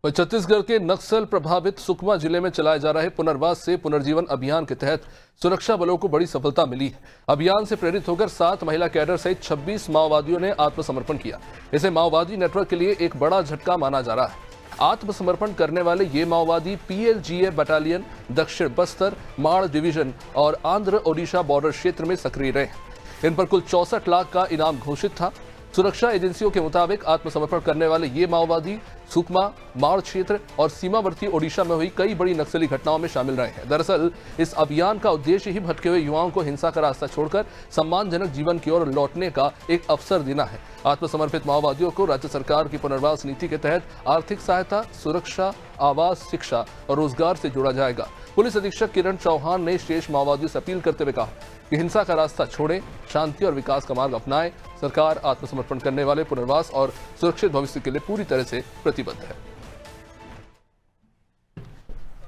और छत्तीसगढ़ के नक्सल प्रभावित सुकमा जिले में चलाए जा रहे पुनर्वास से पुनर्जीवन अभियान के तहत सुरक्षा बलों को बड़ी सफलता मिली है। अभियान से प्रेरित होकर 7 महिला कैडर सहित 26 माओवादियों ने आत्मसमर्पण किया। इसे माओवादी नेटवर्क के लिए एक बड़ा झटका माना जा रहा है। आत्मसमर्पण करने वाले ये माओवादी PLGA बटालियन, दक्षिण बस्तर, माड़ डिवीजन और आंध्र ओडिशा बॉर्डर क्षेत्र में सक्रिय रहे। इन पर कुल 64 लाख का इनाम घोषित था। सुरक्षा एजेंसियों के मुताबिक आत्मसमर्पण करने वाले ये माओवादी सुकमा, माड़ क्षेत्र और सीमावर्ती ओडिशा में हुई कई बड़ी नक्सली घटनाओं में शामिल रहे हैं। दरअसल इस अभियान का उद्देश्य ही भटके हुए युवाओं को हिंसा का रास्ता छोड़कर सम्मानजनक जीवन की ओर लौटने का एक अवसर देना है। आत्मसमर्पित माओवादियों को राज्य सरकार की पुनर्वास नीति के तहत आर्थिक सहायता, सुरक्षा, आवास, शिक्षा और रोजगार से जोड़ा जाएगा। पुलिस अधीक्षक किरण चौहान ने शेष माओवादियों से अपील करते हुए कहा कि हिंसा का रास्ता छोड़ें, शांति और विकास का मार्ग अपनाएं। सरकार आत्मसमर्पण करने वाले पुनर्वास और सुरक्षित भविष्य के लिए पूरी तरह से प्रतिबद्ध है।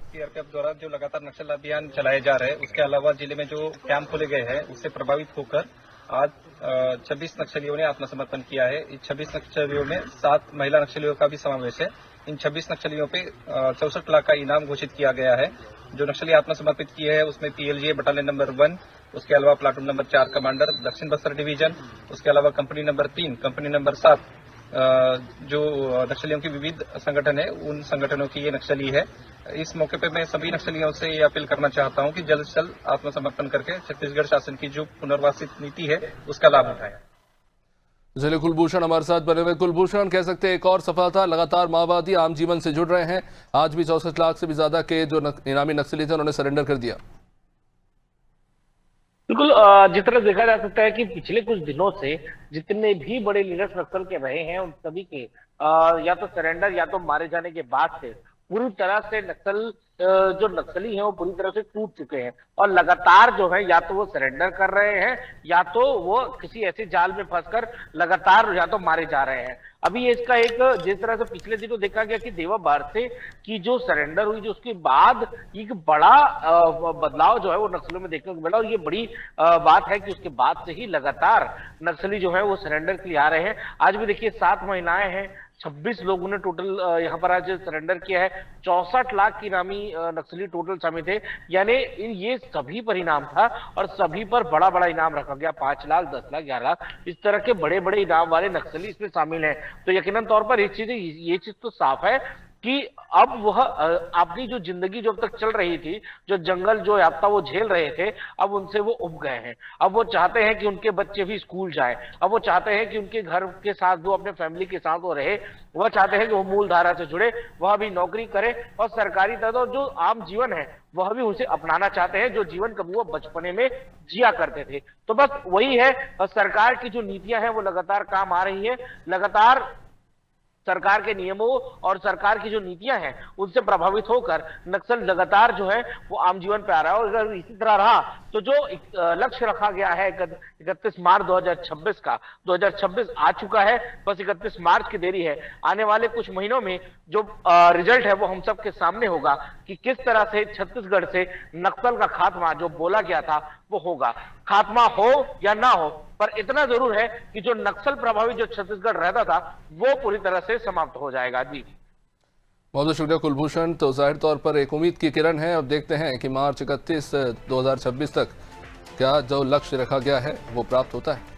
सीआरपीएफ द्वारा जो लगातार नक्सल अभियान चलाए जा रहे हैं, उसके अलावा जिले में जो कैंप खोले गए हैं उससे प्रभावित होकर आज 26 नक्सलियों ने आत्मसमर्पण किया है। इन 26 नक्सलियों में 7 महिला नक्सलियों का भी समावेश है। इन 26 नक्सलियों पे 64 लाख का इनाम घोषित किया गया है। जो नक्सली आत्मसमर्पित किए हैं उसमें PLGA बटालियन नंबर 1, उसके अलावा प्लाटून नंबर 4 कमांडर, दक्षिण बस्तर डिवीजन, उसके अलावा कंपनी नंबर 3, कंपनी नंबर 7 जो नक्सलियों की विविध संगठन है, उन संगठनों की ये नक्सली है। इस मौके पे मैं सभी नक्सलियों से ये अपील करना चाहता हूं कि जल्द से जल्द आत्मसमर्पण करके छत्तीसगढ़ शासन की जो पुनर्वासित नीति है उसका लाभ उठाएं। जिले कुलभूषण हमारे साथ बने हुए। कुलभूषण, कह सकते हैं एक और सफलता, लगातार माओवादी आम जीवन से जुड़ रहे हैं। आज भी 64 लाख से भी ज्यादा के जो इनामी नक्सली थे उन्होंने सरेंडर कर दिया। बिल्कुल, जिस तरह देखा जा सकता है कि पिछले कुछ दिनों से जितने भी बड़े लीडर्स नक्सल के रहे हैं उन सभी के या तो सरेंडर या तो मारे जाने के बाद से पूरी तरह से नक्सल जो नक्सली हैं वो पूरी तरह से टूट चुके हैं और लगातार जो है या तो वो सरेंडर कर रहे हैं या तो वो किसी ऐसे जाल में फंसकर लगातार या तो मारे जा रहे हैं। अभी इसका एक जिस तरह से पिछले दिनों देखा गया कि देवा भारती की जो सरेंडर हुई, जो उसके बाद एक बड़ा बदलाव जो है वो नक्सलों में देखने को मिला और ये बड़ी बात है कि उसके बाद से ही लगातार नक्सली जो है वो सरेंडर के लिए आ रहे हैं। आज भी देखिए 7 महिलाएं हैं, 26 लोगों ने टोटल यहाँ पर आज सरेंडर किया है। 64 लाख की इनामी नक्सली टोटल शामिल थे, यानी ये सभी पर इनाम था और सभी पर बड़ा बड़ा इनाम रखा गया। 5 लाख, 10 लाख, 11 लाख, इस तरह के बड़े बड़े इनाम वाले नक्सली इसमें शामिल हैं। तो यकीनन तौर पर ये चीज तो साफ है कि अब वह अपनी जो जिंदगी जो अब तक चल रही थी, जो जंगल जो यातना वो झेल रहे थे, अब उनसे वो उब गए हैं। अब वो चाहते हैं कि उनके बच्चे भी स्कूल जाए, अब वो चाहते हैं कि उनके घर के साथ वो अपने फैमिली के साथ वो रहे, वह चाहते हैं कि वो मूल धारा से जुड़े, वह भी नौकरी करे और सरकारी तौर जो आम जीवन है वह भी उसे अपनाना चाहते हैं, जो जीवन कभी वो बचपने में जिया करते थे। तो बस वही है, सरकार की जो नीतियां हैं वो लगातार काम आ रही है। लगातार सरकार के नियमों और सरकार की जो नीतियां हैं उनसे प्रभावित होकर नक्सल लगातार जो है वो आम जीवन पे आ रहा है। और अगर इसी तरह रहा तो जो लक्ष्य रखा गया है 31 मार्च 2026 का, 2026 आ चुका है, बस 31 मार्च की देरी है। आने वाले कुछ महीनों में जो रिजल्ट है वो हम सब के सामने होगा कि किस तरह से छत्तीसगढ़ से नक्सल का खात्मा जो बोला गया था वो होगा। खात्मा हो या ना हो, पर इतना जरूर है कि जो नक्सल प्रभावित जो छत्तीसगढ़ रहता था वो पूरी तरह से समाप्त हो जाएगा। जी बहुत बहुत शुक्रिया कुलभूषण। तो जाहिर तौर पर एक उम्मीद की किरण है। अब देखते हैं कि मार्च 31 2026 तक क्या जो लक्ष्य रखा गया है वो प्राप्त होता है।